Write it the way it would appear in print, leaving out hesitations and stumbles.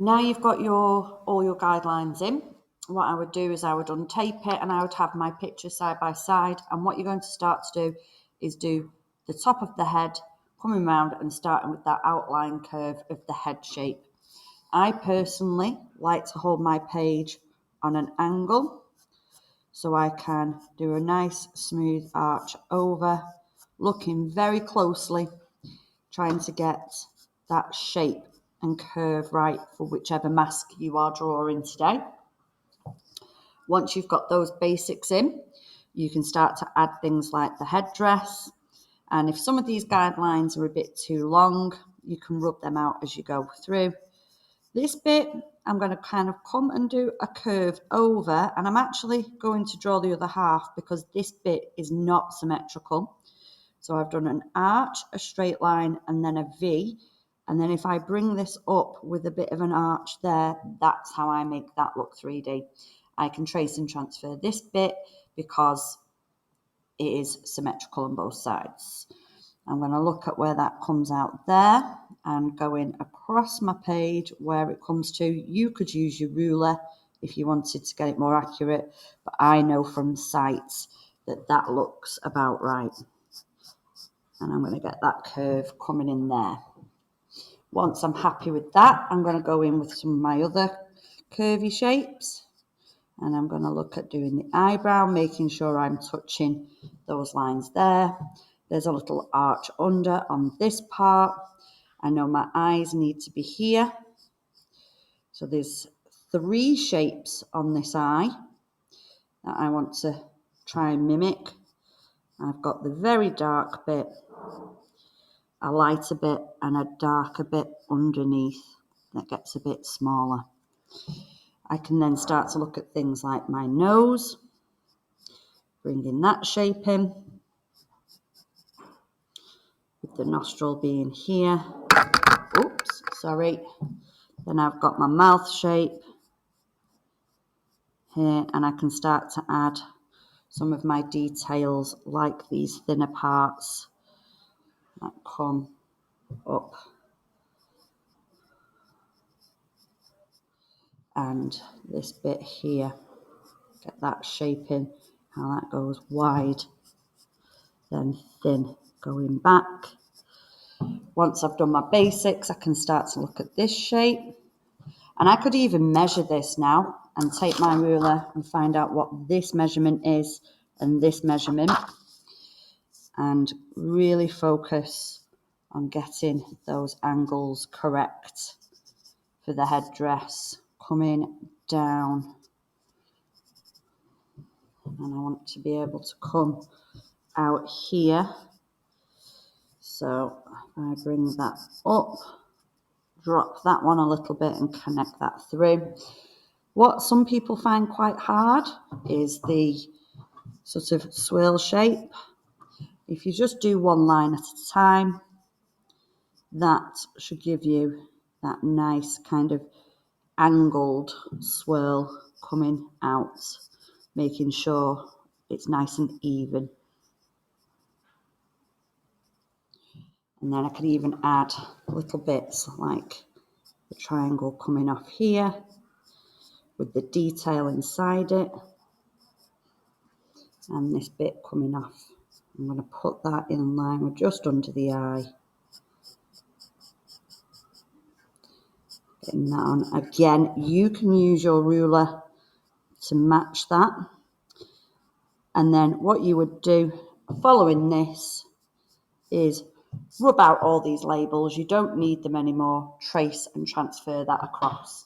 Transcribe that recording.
Now you've got all your guidelines in, what I would do is I would untape it and I would have my picture side by side. And what you're going to start to do is do the top of the head, coming round and starting with that outline curve of the head shape. I personally like to hold my page on an angle so I can do a nice smooth arch over, looking very closely, trying to get that shape and curve right for whichever mask you are drawing today. Once you've got those basics in, you can start to add things like the headdress. And if some of these guidelines are a bit too long, you can rub them out as you go through. This bit, I'm going to kind of come and do a curve over, and I'm actually going to draw the other half because this bit is not symmetrical. So I've done an arch, a straight line, and then a V. And then if I bring this up with a bit of an arch there, that's how I make that look 3D. I can trace and transfer this bit because it is symmetrical on both sides. I'm going to look at where that comes out there and going across my page where it comes to. You could use your ruler if you wanted to get it more accurate, but I know from sight that that looks about right. And I'm going to get that curve coming in there. Once I'm happy with that, I'm going to go in with some of my other curvy shapes. And I'm going to look at doing the eyebrow, making sure I'm touching those lines there. There's a little arch under on this part. I know my eyes need to be here. So there's 3 shapes on this eye that I want to try and mimic. I've got the very dark bit, a lighter bit, and a darker bit underneath that gets a bit smaller. I can then start to look at things like my nose, bringing that shape in, with the nostril being here. Oops, sorry. Then I've got my mouth shape here, and I can start to add some of my details like these thinner parts that come up. And this bit here, get that shape in, how that goes wide, then thin going back. Once I've done my basics, I can start to look at this shape. And I could even measure this now and take my ruler and find out what this measurement is and this measurement, and really focus on getting those angles correct for the headdress, coming down. And I want to be able to come out here. So if I bring that up, drop that one a little bit and connect that through. What some people find quite hard is the sort of swirl shape. If you just do one line at a time, that should give you that nice kind of angled swirl coming out, making sure it's nice and even. And then I can even add little bits like the triangle coming off here with the detail inside it, and this bit coming off. I'm going to put that in line with just under the eye. Getting that on. Again, you can use your ruler to match that. And then what you would do following this is rub out all these labels. You don't need them anymore. Trace and transfer that across.